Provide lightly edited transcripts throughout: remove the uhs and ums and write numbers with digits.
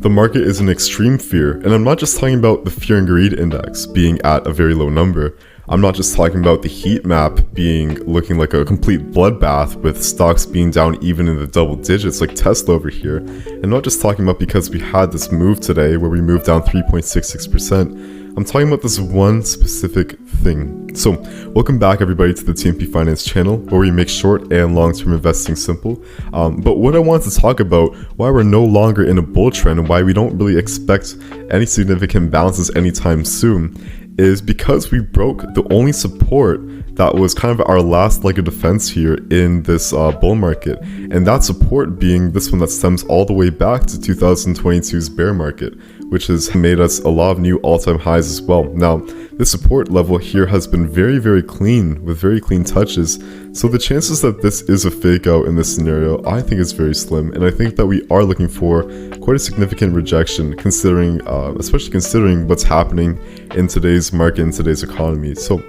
The market is in extreme fear, and I'm not just talking about the fear and greed index being at a very low number. I'm not just talking about the heat map looking like a complete bloodbath with stocks being down even in the double digits like Tesla over here. And not just talking about because we had this move today where we moved down 3.66%. I'm talking about this one specific thing. So, welcome back everybody to the TMP Finance channel, where we make short and long-term investing simple. But what I want to talk about, why we're no longer in a bull trend and why we don't really expect any significant bounces anytime soon, is because we broke the only support that was kind of our last leg of defense here in this bull market. And that support being this one that stems all the way back to 2022's bear market, which has made us a lot of new all-time highs as well. Now, this support level here has been very, very clean, with very clean touches. So the chances that this is a fake out in this scenario, I think is very slim. And I think that we are looking for quite a significant rejection, especially considering what's happening in today's market, in today's economy. So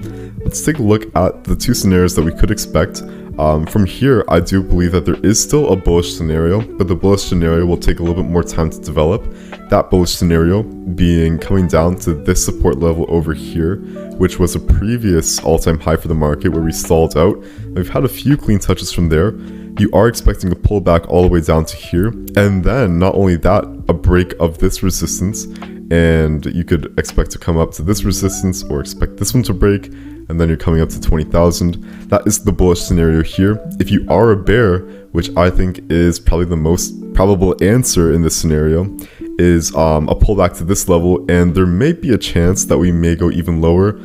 let's take a look at the two scenarios that we could expect. From here, I do believe that there is still a bullish scenario, but the bullish scenario will take a little bit more time to develop. That bullish scenario being coming down to this support level over here, which was a previous all-time high for the market where we stalled out. We've had a few clean touches from there. You are expecting a pullback all the way down to here, and then not only that, a break of this resistance, and you could expect to come up to this resistance or expect this one to break, and then you're coming up to 20,000. That is the bullish scenario here. If you are a bear, which I think is probably the most probable answer in this scenario, is a pullback to this level, and there may be a chance that we may go even lower,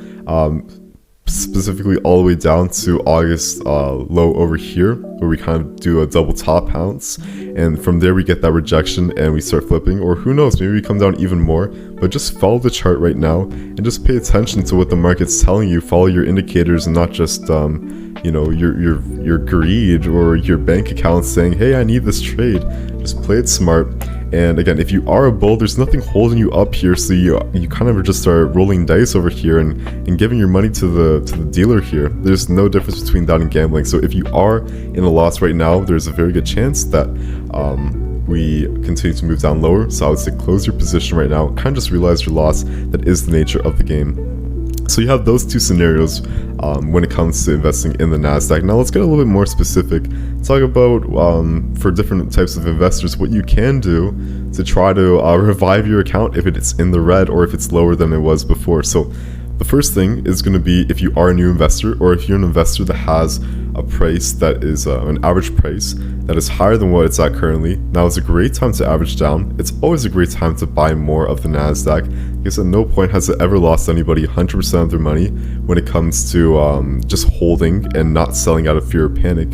specifically all the way down to August low over here, where we kind of do a double top bounce, and from there we get that rejection and we start flipping, or who knows, maybe we come down even more. But just follow the chart right now and just pay attention to what the market's telling you. Follow your indicators and not just your greed or your bank account saying, hey, I need this trade. Just play it smart. And again, if you are a bull, there's nothing holding you up here, so you kind of just start rolling dice over here and giving your money to the dealer here. There's no difference between that and gambling. So if you are in a loss right now, there's a very good chance that we continue to move down lower. So I would say close your position right now, kind of just realize your loss. That is the nature of the game. So you have those two scenarios when it comes to investing in the NASDAQ. Now let's get a little bit more specific. Talk about, for different types of investors, what you can do to try to revive your account if it's in the red or if it's lower than it was before. So the first thing is going to be if you are a new investor, or if you're an investor that has a price that is an average price that is higher than what it's at currently. Now is a great time to average down. It's always a great time to buy more of the NASDAQ, because at no point has it ever lost anybody 100% of their money when it comes to just holding and not selling out of fear or panic.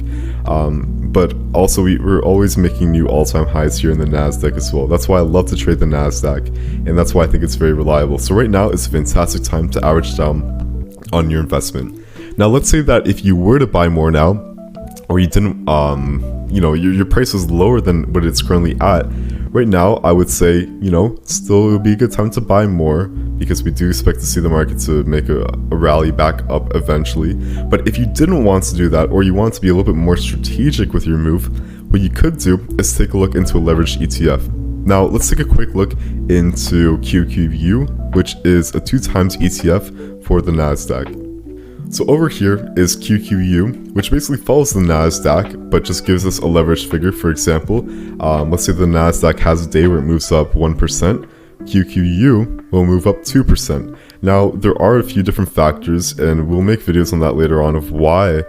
But also we're always making new all-time highs here in the NASDAQ as well. That's why I love to trade the NASDAQ, and that's why I think it's very reliable. So right now is a fantastic time to average down on your investment. Now let's say that if you were to buy more now, or you didn't, your price was lower than what it's currently at. Right now, I would say, still it would be a good time to buy more, because we do expect to see the market to make a rally back up eventually. But if you didn't want to do that, or you want to be a little bit more strategic with your move, what you could do is take a look into a leveraged ETF. Now, let's take a quick look into QQView, which is a 2x ETF for the NASDAQ. So over here is QQU, which basically follows the NASDAQ, but just gives us a leverage figure. For example, let's say the NASDAQ has a day where it moves up 1%, QQU will move up 2%. Now, there are a few different factors, and we'll make videos on that later on of why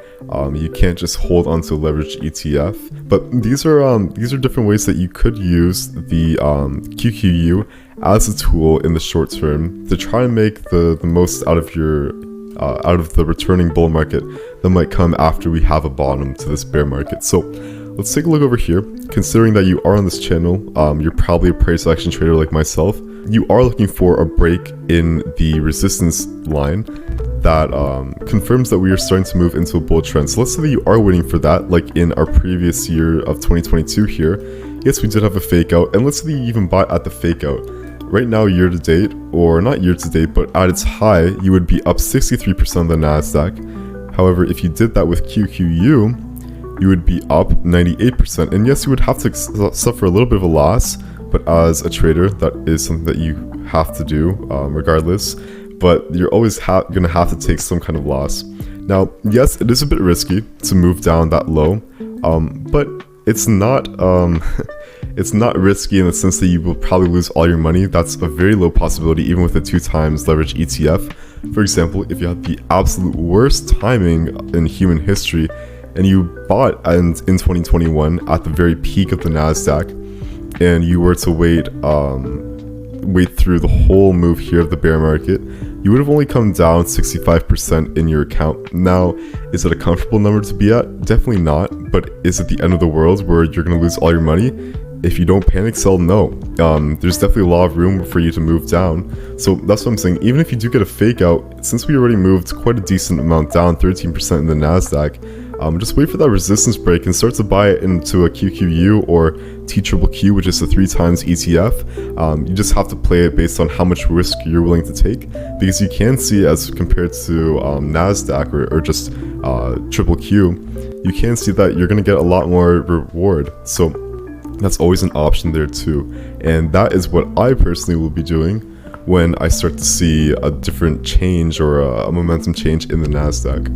you can't just hold onto a leveraged ETF. But these are different ways that you could use the QQU as a tool in the short term to try and make the most out of the returning bull market that might come after we have a bottom to this bear market. So let's take a look over here. Considering that you are on this channel, you're probably a price action trader like myself. You are looking for a break in the resistance line that confirms that we are starting to move into a bull trend. So let's say that you are waiting for that, like in our previous year of 2022 here. Yes, we did have a fake out, and let's say that you even buy at the fake out. Right now, year to date, or not year to date, but at its high, you would be up 63% on the NASDAQ. However, if you did that with QQU, you would be up 98%. And yes, you would have to suffer a little bit of a loss, but as a trader, that is something that you have to do regardless. But you're always gonna have to take some kind of loss. Now, yes, it is a bit risky to move down that low, but it's not it's not risky in the sense that you will probably lose all your money. That's a very low possibility, even with a 2x leverage ETF. For example, if you had the absolute worst timing in human history and you bought in 2021 at the very peak of the NASDAQ, and you were to wait through the whole move here of the bear market, you would have only come down 65% in your account. Now, is it a comfortable number to be at? Definitely not, but is it the end of the world where you're going to lose all your money? If you don't panic sell, no. There's definitely a lot of room for you to move down. So that's what I'm saying. Even if you do get a fake out, since we already moved quite a decent amount down, 13% in the NASDAQ, just wait for that resistance break and start to buy it into a QQU or TQQQ, which is a 3x ETF. You just have to play it based on how much risk you're willing to take, because you can see, as compared to NASDAQ or just QQQ, you can see that you're going to get a lot more reward. So that's always an option there too. And that is what I personally will be doing when I start to see a different change or a momentum change in the NASDAQ.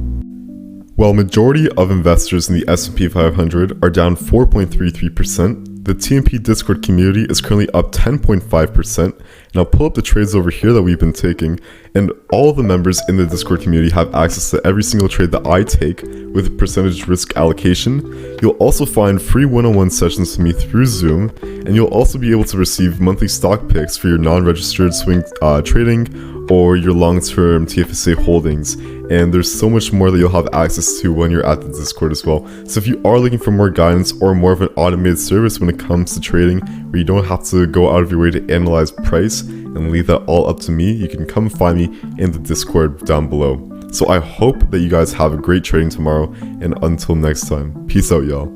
While majority of investors in the S&P 500 are down 4.33%, the TMP Discord community is currently up 10.5%, and I'll pull up the trades over here that we've been taking, and all of the members in the Discord community have access to every single trade that I take with percentage risk allocation. You'll also find free one-on-one sessions with me through Zoom, and you'll also be able to receive monthly stock picks for your non-registered swing trading or your long-term TFSA holdings. And there's so much more that you'll have access to when you're at the Discord as well. So if you are looking for more guidance or more of an automated service when it comes to trading, where you don't have to go out of your way to analyze price and leave that all up to me, you can come find me in the Discord down below. So I hope that you guys have a great trading tomorrow, and until next time, peace out, y'all.